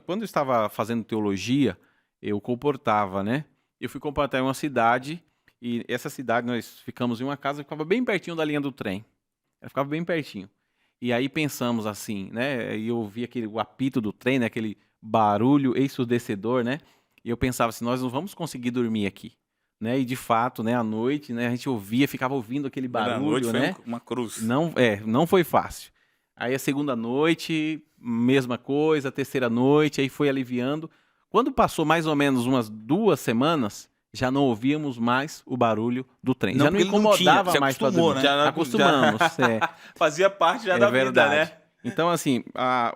Quando eu estava fazendo teologia, eu comportava, né? Eu fui comportar em uma cidade, e essa cidade nós ficamos em uma casa que ficava bem pertinho da linha do trem. Ela ficava bem pertinho. E aí pensamos assim, né? E eu ouvi o apito do trem, né? Aquele barulho ensurdecedor, né? E eu pensava assim, nós não vamos conseguir dormir aqui. Né? E de fato, né, à noite, né, a gente ficava ouvindo aquele barulho, né? Foi uma cruz. Não foi fácil. Aí a segunda noite, mesma coisa, a terceira noite, aí foi aliviando. Quando passou mais ou menos umas 2 semanas, já não ouvíamos mais o barulho do trem. Já não incomodava mais para dormir. Né? Já acostumamos. Fazia parte já da verdade. vida, né? Então, assim,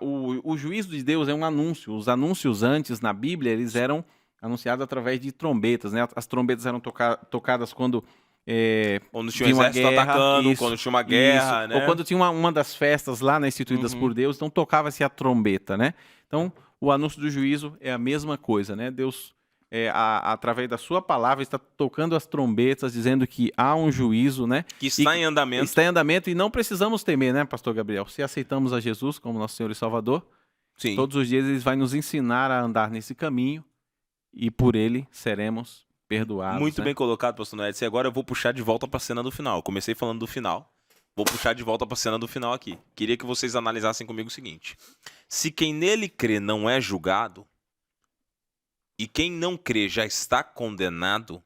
o juízo de Deus é um anúncio. Os anúncios antes na Bíblia, eles eram anunciado através de trombetas, né? As trombetas eram tocadas quando tinha um exército atacando, quando tinha uma guerra, né? Ou quando tinha uma das festas lá, né, instituídas por Deus, então tocava-se a trombeta, né? Então, o anúncio do juízo é a mesma coisa, né? Deus, através da sua palavra, está tocando as trombetas, dizendo que há um juízo, né? Que está em andamento. Está em andamento e não precisamos temer, né, pastor Gabriel? Se aceitamos a Jesus como nosso Senhor e Salvador, sim, todos os dias Ele vai nos ensinar a andar nesse caminho, e por ele seremos perdoados. Muito né? bem colocado, pastor Noé. E agora eu vou puxar de volta para a cena do final. Eu comecei falando do final. Vou puxar de volta para a cena do final aqui. Queria que vocês analisassem comigo o seguinte. Se quem nele crê não é julgado, e quem não crê já está condenado,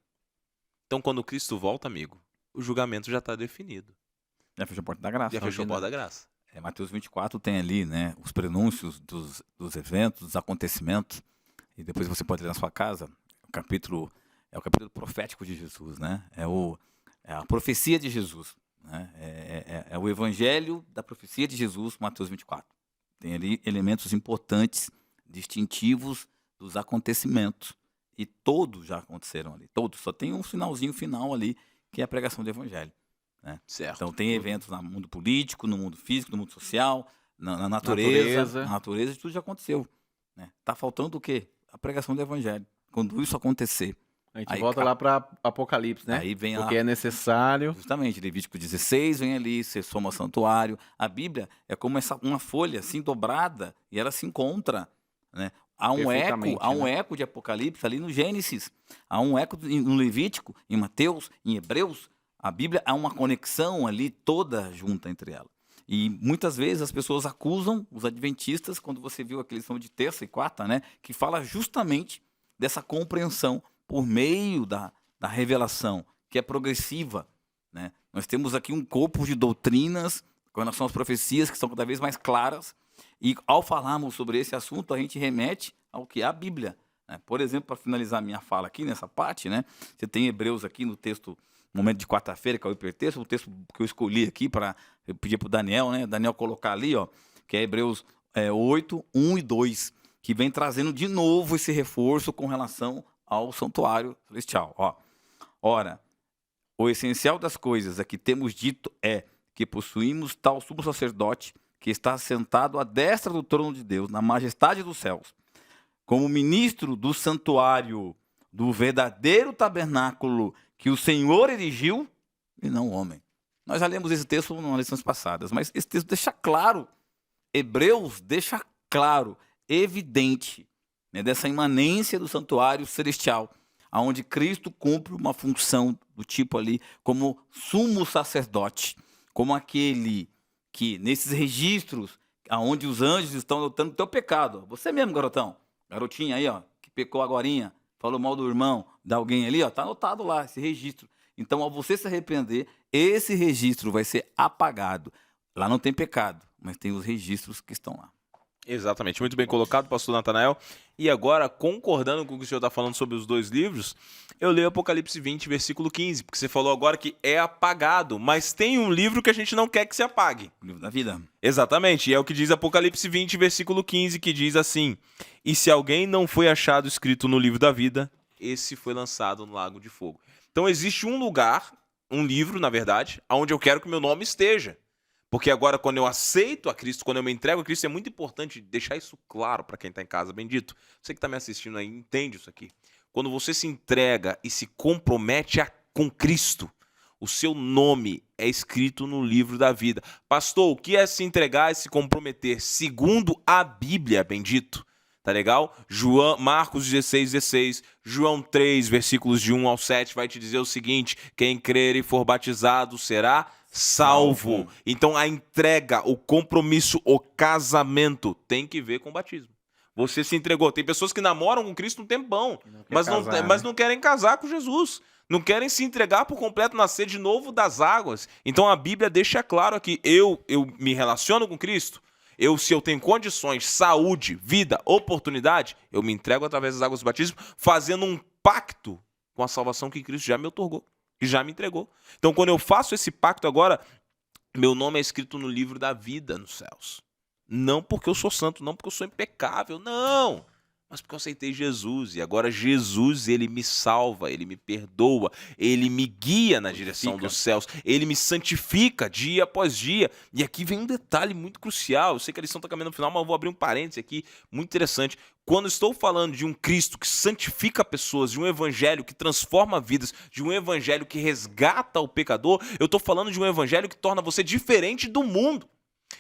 então quando Cristo volta, amigo, o julgamento já está definido. Já fechou a porta da graça. Já fechou a porta da graça. Mateus 24 tem ali, né, os prenúncios dos eventos, dos acontecimentos. E depois você pode ler na sua casa. É o capítulo profético de Jesus, né? É a profecia de Jesus, né? É o evangelho da profecia de Jesus, Mateus 24. Tem ali elementos importantes, distintivos dos acontecimentos. E todos já aconteceram ali. Todos. Só tem um finalzinho final ali, que é a pregação do evangelho, né? Certo. Então tem eventos no mundo político, no mundo físico, no mundo social, na natureza. Na natureza, tudo já aconteceu, né? Tá faltando o quê? A pregação do evangelho. Quando isso acontecer, A gente volta lá para Apocalipse, né? aí vem Porque é necessário. justamente, Levítico 16 vem ali, você soma santuário. A Bíblia é como uma folha assim dobrada e ela se encontra, né? Há um Perfeitamente, eco de Apocalipse ali no Gênesis, há um eco no Levítico, em Mateus, em Hebreus. A Bíblia há uma conexão ali toda junta entre ela. E muitas vezes as pessoas acusam os adventistas, quando você viu aquele lição de terça e quarta, né, que fala justamente dessa compreensão por meio da revelação, que é progressiva, né? Nós temos aqui um corpo de doutrinas com relação às profecias que são cada vez mais claras, e ao falarmos sobre esse assunto, a gente remete ao que é a Bíblia, né? Por exemplo, para finalizar minha fala aqui nessa parte, né, você tem Hebreus aqui no texto, no momento de quarta-feira, que é o hipertexto, o texto que eu escolhi aqui para eu pedir para o Daniel, né, Daniel colocar ali, ó, que é Hebreus 8, 1 e 2, que vem trazendo de novo esse reforço com relação ao santuário celestial. Ó. Ora, o essencial das coisas a que temos dito é que possuímos tal sumo sacerdote que está sentado à destra do trono de Deus, na majestade dos céus, como ministro do santuário, do verdadeiro tabernáculo que o Senhor erigiu e não o homem. Nós já lemos esse texto nas lições passadas, mas esse texto deixa claro, Hebreus deixa claro, evidente, né, dessa imanência do santuário celestial, onde Cristo cumpre uma função do tipo ali, como sumo sacerdote, como aquele que, nesses registros, onde os anjos estão lutando o teu pecado, você mesmo, garotão, garotinha aí, ó, que pecou agorinha, falou mal do irmão, de alguém ali, ó, tá anotado lá, esse registro. Então, ao você se arrepender, esse registro vai ser apagado. Lá não tem pecado, mas tem os registros que estão lá. Exatamente, muito bem colocado, pastor Natanael. E agora, concordando com o que o senhor está falando sobre os dois livros, eu leio Apocalipse 20, versículo 15, porque você falou agora que é apagado, mas tem um livro que a gente não quer que se apague. O livro da vida. Exatamente, e é o que diz Apocalipse 20, versículo 15, que diz assim: e se alguém não foi achado escrito no livro da vida, esse foi lançado no lago de fogo. Então existe um lugar, um livro, na verdade, onde eu quero que meu nome esteja. Porque agora, quando eu aceito a Cristo, quando eu me entrego a Cristo, é muito importante deixar isso claro para quem está em casa, bendito. Você que está me assistindo aí, entende isso aqui. Quando você se entrega e se compromete com Cristo, o seu nome é escrito no livro da vida. Pastor, o que é se entregar e se comprometer? Segundo a Bíblia, bendito. Tá legal? Marcos 16, 16, João 3, versículos de 1 ao 7, vai te dizer o seguinte: quem crer e for batizado será salvo. Então a entrega, o compromisso, o casamento tem que ver com o batismo. Você se entregou. Tem pessoas que namoram com Cristo um tempão, mas não querem casar com Jesus. Não querem se entregar por completo, nascer de novo das águas. Então a Bíblia deixa claro aqui: eu me relaciono com Cristo. Se eu tenho condições, saúde, vida, oportunidade, eu me entrego através das águas do batismo, fazendo um pacto com a salvação que Cristo já me otorgou, que já me entregou. Então, quando eu faço esse pacto agora, meu nome é escrito no livro da vida nos céus. Não porque eu sou santo, não porque eu sou impecável, não. Mas porque eu aceitei Jesus, e agora Jesus, ele me salva, ele me perdoa, ele me guia na direção dos céus, ele me santifica dia após dia. E aqui vem um detalhe muito crucial, eu sei que a lição está caminhando no final, mas eu vou abrir um parênteses aqui, muito interessante. Quando estou falando de um Cristo que santifica pessoas, de um evangelho que transforma vidas, de um evangelho que resgata o pecador, eu estou falando de um evangelho que torna você diferente do mundo.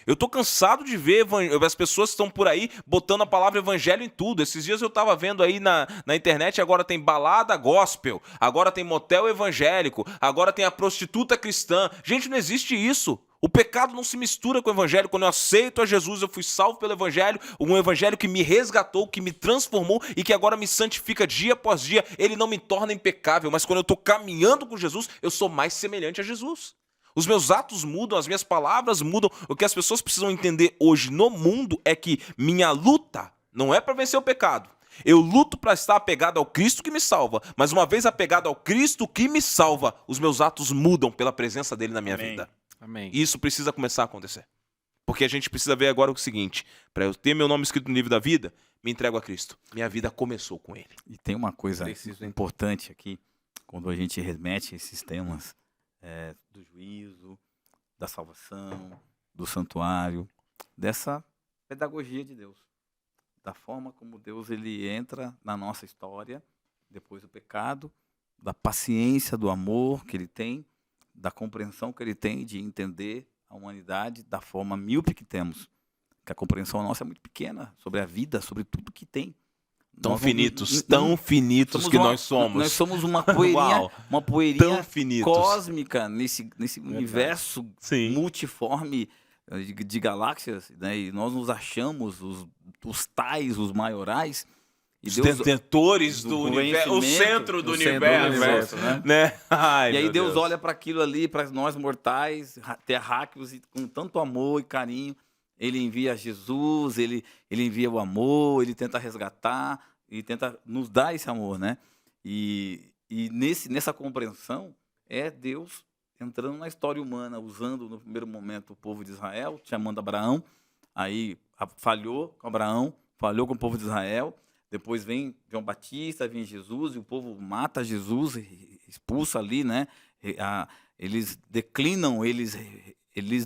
Eu tô cansado de ver as pessoas que estão por aí botando a palavra evangelho em tudo. Esses dias eu tava vendo aí na internet, agora tem balada gospel, agora tem motel evangélico, agora tem a prostituta cristã. Gente, não existe isso. O pecado não se mistura com o evangelho. Quando eu aceito a Jesus, eu fui salvo pelo evangelho, um evangelho que me resgatou, que me transformou e que agora me santifica dia após dia. Ele não me torna impecável, mas quando eu tô caminhando com Jesus, eu sou mais semelhante a Jesus. Os meus atos mudam, as minhas palavras mudam. O que as pessoas precisam entender hoje no mundo é que minha luta não é para vencer o pecado. Eu luto para estar apegado ao Cristo que me salva, mas uma vez apegado ao Cristo que me salva, os meus atos mudam pela presença dele na minha Amém. vida. Amém. E isso precisa começar a acontecer. Porque a gente precisa ver agora o seguinte, para eu ter meu nome escrito no livro da vida, me entrego a Cristo. Minha vida começou com ele. E tem uma coisa Preciso entender. importante aqui, quando a gente remete esses temas do juízo, da salvação, do santuário, dessa pedagogia de Deus. Da forma como Deus ele entra na nossa história, depois do pecado, da paciência, do amor que ele tem, da compreensão que ele tem de entender a humanidade da forma míope que temos. Que a compreensão nossa é muito pequena sobre a vida, sobre tudo que tem. Tão Nós finitos, não- tão finitos que nós somos. Nós somos uma poeirinha, Uau, uma poeirinha tão finitos. cósmica nesse universo Sim. multiforme de galáxias, né? E nós nos achamos os tais, os maiorais. E Os Deus, detentores do do universo, o conhecimento, centro do o centro do universo, né? né? Ai, E aí meu Deus olha para aquilo ali, para nós mortais, terráqueos, e com tanto amor e carinho, ele envia Jesus, ele envia o amor, ele tenta resgatar, e tenta nos dar esse amor, né? E nessa compreensão é Deus entrando na história humana, usando no primeiro momento o povo de Israel, chamando Abraão, aí falhou com Abraão, falhou com o povo de Israel, depois vem João Batista, vem Jesus, e o povo mata Jesus, expulsa ali, né? Eles declinam, eles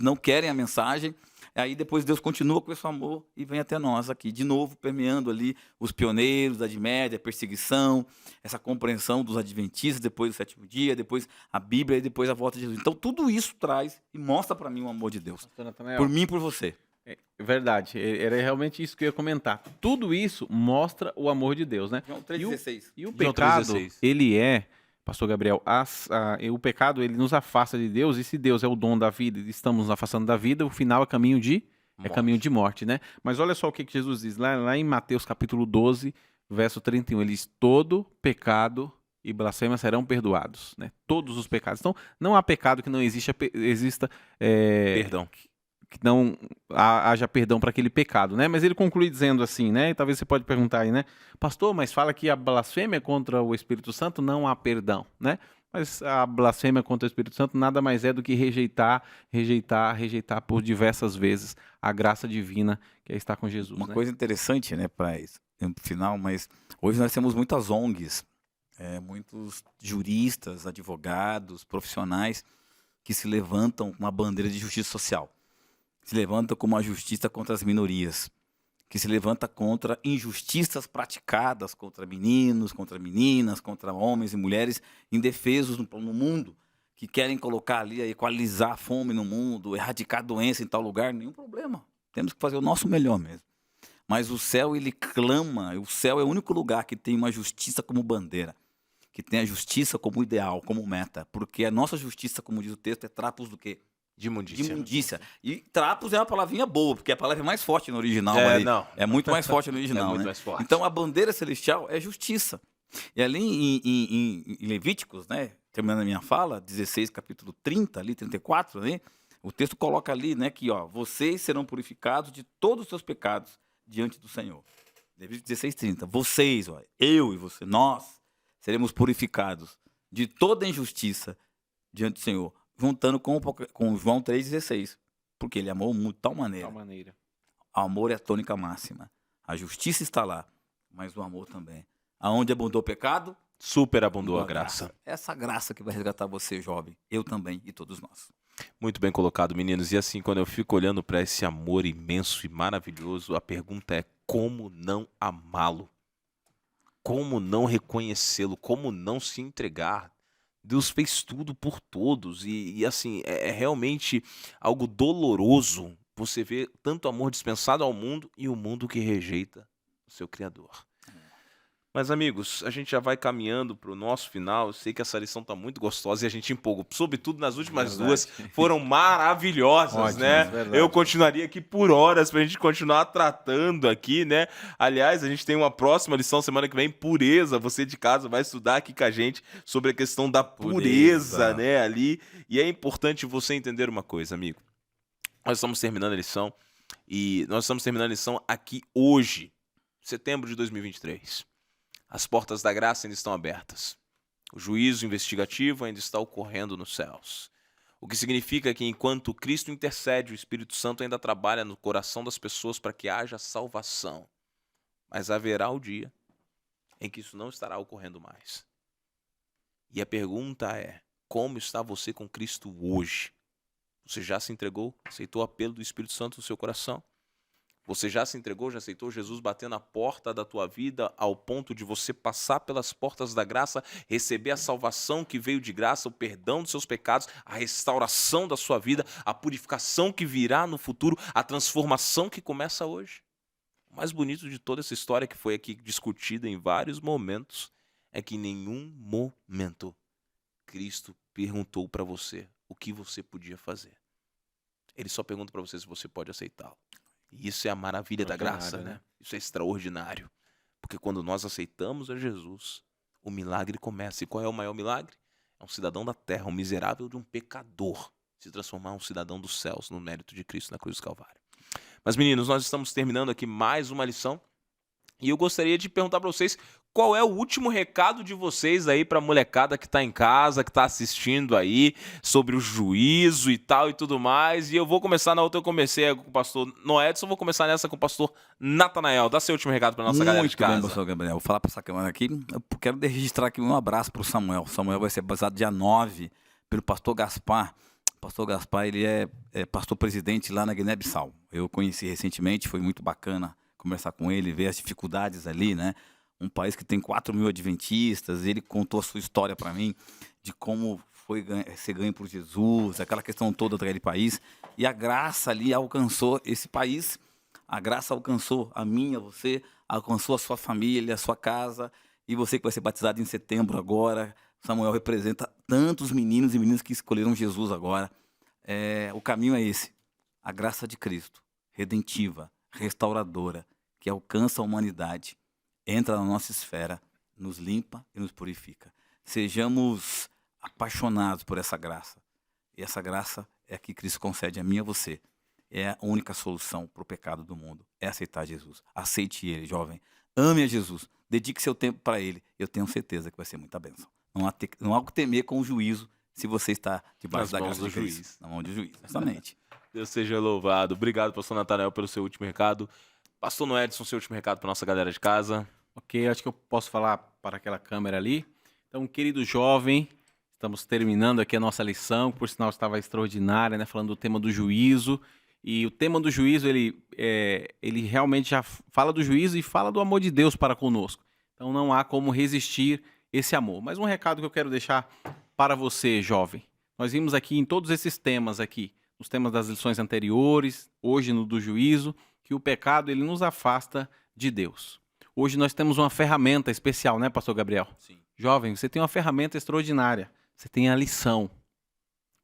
não querem a mensagem. Aí depois Deus continua com esse amor e vem até nós aqui, de novo, permeando ali os pioneiros da Idade Média, a perseguição, essa compreensão dos adventistas, depois do sétimo dia, depois a Bíblia e depois a volta de Jesus. Então tudo isso traz e mostra para mim o amor de Deus, Pastor Natanael, por mim e por você. é verdade, era realmente isso que eu ia comentar. Tudo isso mostra o amor de Deus, né? João E o- 3,16. E o João pecado, 3,16. ele Pastor Gabriel, o pecado ele nos afasta de Deus, e se Deus é o dom da vida e estamos nos afastando da vida, o final é caminho de morte, né? Mas olha só o que Jesus diz, lá em Mateus capítulo 12, verso 31, ele diz, todo pecado e blasfêmia serão perdoados, né? Todos os pecados. Então, não há pecado que não exista Perdão. que não haja perdão para aquele pecado, né? Mas ele conclui dizendo assim, né? E talvez você pode perguntar aí, né? Pastor, mas fala que a blasfêmia contra o Espírito Santo não há perdão, né? Mas a blasfêmia contra o Espírito Santo nada mais é do que rejeitar por diversas vezes a graça divina que está com Jesus, Uma né? coisa interessante, né, para no final, mas hoje nós temos muitas ONGs, muitos juristas, advogados, profissionais que se levantam com uma bandeira de justiça social, se levantam com uma justiça contra as minorias, que se levanta contra injustiças praticadas contra meninos, contra meninas, contra homens e mulheres indefesos no mundo, que querem colocar ali, equalizar a fome no mundo, erradicar a doença em tal lugar, nenhum problema. Temos que fazer o nosso melhor mesmo. Mas o céu, ele clama, o céu é o único lugar que tem uma justiça como bandeira, que tem a justiça como ideal, como meta, porque a nossa justiça, como diz o texto, é trapos do quê? De imundícia. De imundícia. E trapos é uma palavrinha boa, porque a palavra é mais forte no original. Ali. Não. É muito mais forte no original, É muito né? mais forte. Então a bandeira celestial é justiça. E ali em Levíticos, né, terminando a minha fala, 16, capítulo 30, ali, 34, né, o texto coloca ali, né, que vocês serão purificados de todos os seus pecados diante do Senhor. Levítico 16, 30. Vocês, eu e você, nós seremos purificados de toda injustiça diante do Senhor. Juntando com João 3,16. Porque ele amou muito de tal De maneira. tal maneira. O amor é a tônica máxima. A justiça está lá, mas o amor também. Aonde abundou o pecado, Superabundou a graça. Essa graça que vai resgatar você, jovem. Eu também e todos nós. Muito bem colocado, meninos. E assim, quando eu fico olhando para esse amor imenso e maravilhoso, a pergunta é como não amá-lo? Como não reconhecê-lo? Como não se entregar? Deus fez tudo por todos e assim, é realmente algo doloroso você ver tanto amor dispensado ao mundo e o mundo que rejeita o seu Criador. Mas, amigos, a gente já vai caminhando para o nosso final. Eu sei que essa lição está muito gostosa e a gente empolgou. Sobretudo nas últimas duas, foram maravilhosas, Ótimas, né? verdade. Eu continuaria aqui por horas para a gente continuar tratando aqui, né? Aliás, a gente tem uma próxima lição semana que vem, pureza. Você de casa vai estudar aqui com a gente sobre a questão da pureza, né? Ali. E é importante você entender uma coisa, amigo. Nós estamos terminando a lição e nós estamos terminando a lição aqui hoje. setembro de 2023. As portas da graça ainda estão abertas. O juízo investigativo ainda está ocorrendo nos céus. O que significa que enquanto Cristo intercede, o Espírito Santo ainda trabalha no coração das pessoas para que haja salvação. Mas haverá o dia em que isso não estará ocorrendo mais. E a pergunta é, como está você com Cristo hoje? Você já se entregou? Aceitou o apelo do Espírito Santo no seu coração? Você já se entregou, já aceitou Jesus bater na porta da tua vida ao ponto de você passar pelas portas da graça, receber a salvação que veio de graça, o perdão dos seus pecados, a restauração da sua vida, a purificação que virá no futuro, a transformação que começa hoje? O mais bonito de toda essa história que foi aqui discutida em vários momentos é que em nenhum momento Cristo perguntou para você o que você podia fazer. Ele só pergunta para você se você pode aceitá-lo. E isso é a maravilha da graça, né? Isso é extraordinário. Porque quando nós aceitamos a Jesus, o milagre começa. E qual é o maior milagre? É um cidadão da terra, um miserável de um pecador, se transformar em um cidadão dos céus no mérito de Cristo na cruz do Calvário. Mas, meninos, nós estamos terminando aqui mais uma lição. E eu gostaria de perguntar para vocês qual é o último recado de vocês aí para a molecada que está em casa, que está assistindo aí, sobre o juízo e tal e tudo mais. E eu vou começar na outra, eu comecei com o pastor Noedson, vou começar nessa com o pastor Natanael. Dá seu último recado para nossa galera de casa. Muito bem, pastor Gabriel. Vou falar para essa câmera aqui. Eu quero registrar aqui um abraço para o Samuel. O Samuel vai ser batizado dia 9 pelo pastor Gaspar. O pastor Gaspar, ele é pastor presidente lá na Guiné-Bissau. Eu conheci recentemente, foi muito bacana conversar com ele, ver as dificuldades ali, né? Um país que tem 4.000 adventistas, ele contou a sua história para mim, de como foi ser ganho por Jesus, aquela questão toda daquele país, e a graça ali alcançou esse país, a graça alcançou a minha, você, alcançou a sua família, a sua casa, e você que vai ser batizado em setembro agora. Samuel representa tantos meninos e meninas que escolheram Jesus agora. O caminho é esse, a graça de Cristo, redentiva, restauradora, que alcança a humanidade, entra na nossa esfera, nos limpa e nos purifica. Sejamos apaixonados por essa graça. E essa graça é a que Cristo concede a mim e a você. É a única solução para o pecado do mundo. É aceitar Jesus. Aceite Ele, jovem. Ame a Jesus. Dedique seu tempo para Ele. Eu tenho certeza que vai ser muita bênção. Não há o que temer com o juízo se você está debaixo da graça de Cristo. Na mão do juiz, exatamente. Deus seja louvado. Obrigado, pastor Natanael, pelo seu último recado. Pastor Noedson, seu último recado para nossa galera de casa. Ok, acho que eu posso falar para aquela câmera ali. Então, querido jovem, estamos terminando aqui a nossa lição, que por sinal estava extraordinária, né? Falando do tema do juízo. E o tema do juízo, ele realmente já fala do juízo e fala do amor de Deus para conosco. Então, não há como resistir esse amor. Mas um recado que eu quero deixar para você, jovem. Nós vimos aqui em todos esses temas aqui, nos temas das lições anteriores, hoje no do juízo, que o pecado ele nos afasta de Deus. Hoje nós temos uma ferramenta especial, né, pastor Gabriel? Sim. Jovem, você tem uma ferramenta extraordinária. Você tem a lição.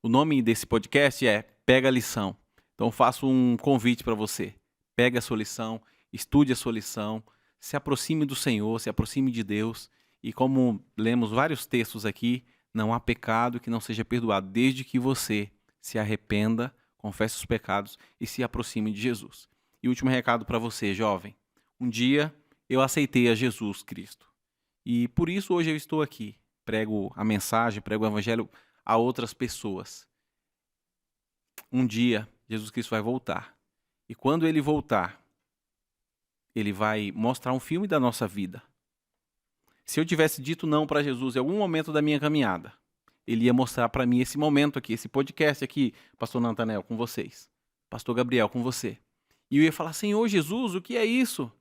O nome desse podcast é Pega a Lição. Então eu faço um convite para você. Pega a sua lição, estude a sua lição, se aproxime do Senhor, se aproxime de Deus. E como lemos vários textos aqui, não há pecado que não seja perdoado, desde que você se arrependa, confesse os pecados e se aproxime de Jesus. E último recado para você, jovem. Um dia eu aceitei a Jesus Cristo. E por isso hoje eu estou aqui. Prego a mensagem, prego o evangelho a outras pessoas. Um dia Jesus Cristo vai voltar. E quando ele voltar, ele vai mostrar um filme da nossa vida. Se eu tivesse dito não para Jesus em algum momento da minha caminhada, ele ia mostrar para mim esse momento aqui, esse podcast aqui, pastor Natanael, com vocês. Pastor Gabriel, com você. E eu ia falar, Senhor Jesus, o que é isso?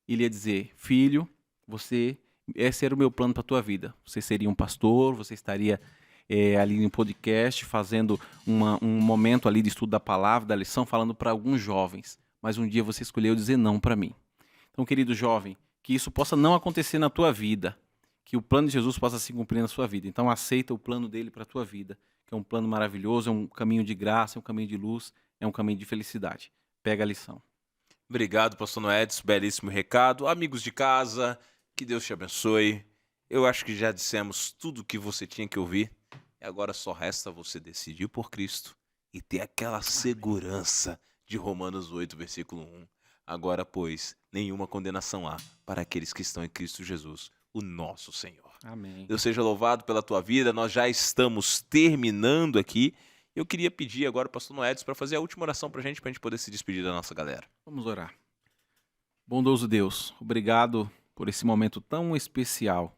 Ele ia dizer, filho, esse era o meu plano para a tua vida. Você seria um pastor, você estaria ali no podcast, fazendo um momento ali de estudo da palavra, da lição, falando para alguns jovens. Mas um dia você escolheu dizer não para mim. Então, querido jovem, que isso possa não acontecer na tua vida, que o plano de Jesus possa se cumprir na sua vida. Então, aceita o plano dele para a tua vida, que é um plano maravilhoso, é um caminho de graça, é um caminho de luz, é um caminho de felicidade. Pega a lição. Obrigado, pastor Noedson, belíssimo recado. Amigos de casa, que Deus te abençoe. Eu acho que já dissemos tudo o que você tinha que ouvir. E agora só resta você decidir por Cristo e ter aquela segurança de Romanos 8, versículo 1. Agora, pois, nenhuma condenação há para aqueles que estão em Cristo Jesus, o nosso Senhor. Amém. Deus seja louvado pela tua vida. Nós já estamos terminando aqui. Eu queria pedir agora o pastor Noedson para fazer a última oração para a gente poder se despedir da nossa galera. Vamos orar. Bondoso Deus, obrigado por esse momento tão especial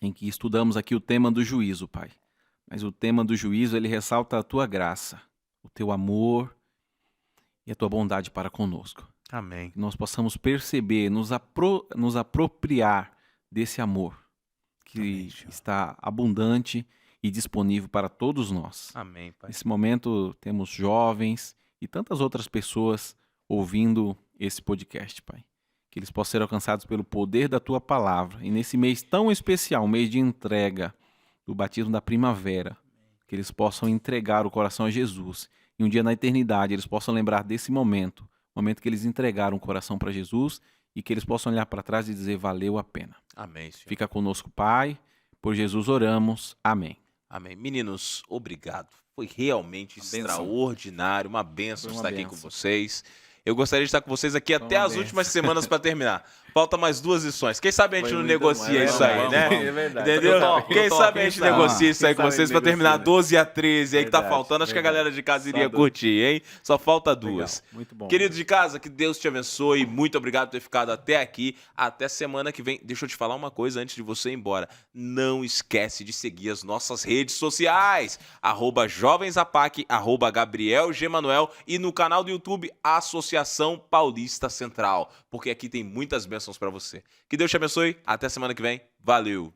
em que estudamos aqui o tema do juízo, Pai. Mas o tema do juízo, ele ressalta a tua graça, o teu amor e a tua bondade para conosco. Amém. Que nós possamos perceber, nos apropriar desse amor que Amém, Senhor. está abundante e disponível para todos nós. Amém, Pai. Nesse momento temos jovens e tantas outras pessoas ouvindo esse podcast, Pai. Que eles possam ser alcançados pelo poder da Tua palavra. E nesse mês tão especial, um mês de entrega do batismo da primavera, que eles possam entregar o coração a Jesus. E um dia na eternidade eles possam lembrar desse momento, o momento que eles entregaram o coração para Jesus e que eles possam olhar para trás e dizer, valeu a pena. Amém, Senhor. Fica conosco, Pai. Por Jesus oramos. Amém. Amém. Meninos, obrigado. Foi realmente Uma bênção. extraordinário, uma bênção Foi uma estar aqui com bênção. vocês. Eu gostaria de estar com vocês aqui até uma as bênção. últimas semanas para terminar. Falta mais 2 lições. Quem sabe a gente Foi não muito negocia bom. isso aí, vamos, né? vamos. É verdade. Entendeu? Eu topo, Quem eu topo. sabe a gente Quem sabe? negocia isso aí Quem com sabe vocês para negocia, terminar né? 12-13 aí que tá Verdade, faltando. Acho que a verdade. galera de casa Só iria duas. curtir, hein? Só falta Legal. 2. Muito bom. Querido de casa, que Deus te abençoe. Muito obrigado por ter ficado até aqui. Até semana que vem. Deixa eu te falar uma coisa antes de você ir embora. Não esquece de seguir as nossas redes sociais. @jovensapac, @GabrielGmanuel e no canal do YouTube Associação Paulista Central. Porque aqui tem muitas bênçãos para você. Que Deus te abençoe. Até semana que vem. Valeu!